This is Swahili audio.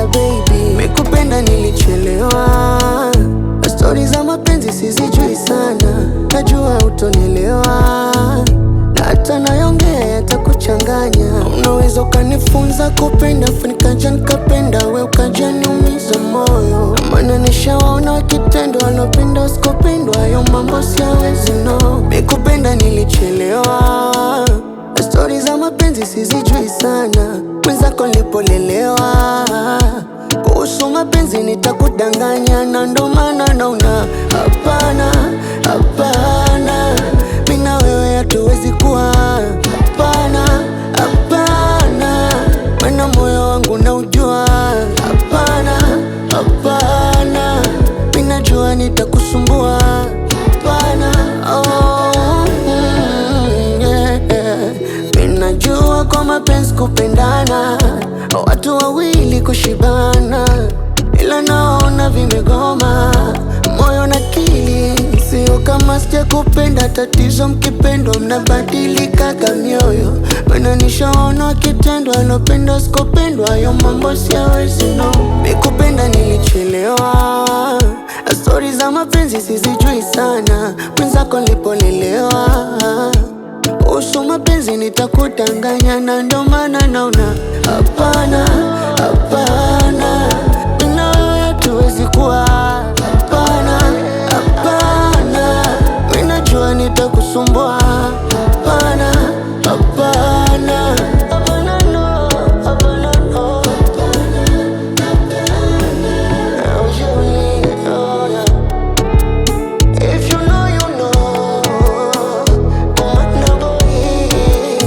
nakupenda baby, mikupenda nilichelewa. Stori za mapenzi sizijui sana, najua utonielewa, na hata nayongea yatakuchanganya. Unaweza ukanifunza kupenda, afu nikaja nikapenda, we ukaja niumiza moyo. Maana nishawaona wakitendo, wanapenda wasikopendwa, hayo mambo siyawezi no. Mikupenda nilichelewa, stori za mapenzi sizijui sana, mwenzako nilipolelewa. Kuhusu mapenzi nitakudanganya, na ndo maana naona hapana, hapana, mimi na wewe hatuwezi kuwa. Hapana, hapana, maana moyo wangu naujua. Hapana, hapana, mimi najua nitakusumbua. Hapana, oh, yeah. Mimi najua kwa mapenzi kupendana, watu wawili kushibana, ila naona vimegoma moyo na akili. Sio kama sijakupenda, tatizo mkipendwa mnabadilika kamioyo. Maana nishaona wakitendwa, wanapenda wasikopendwa, hayo mambo siyawezi no. Mikupenda nilichelewa, stori za mapenzi sizijui sana, mwenzako nilipolelewa. Kuhusu mapenzi nitakudanganya, na ndo maana naona hapana, hapana, mimi na wewe hatuwezi kuwa. Hapana, hapana, mimi najua nitakusumbua. Hapana, hapana, hapana no, hapana no, oh yeah. If you know you know, kumana boy.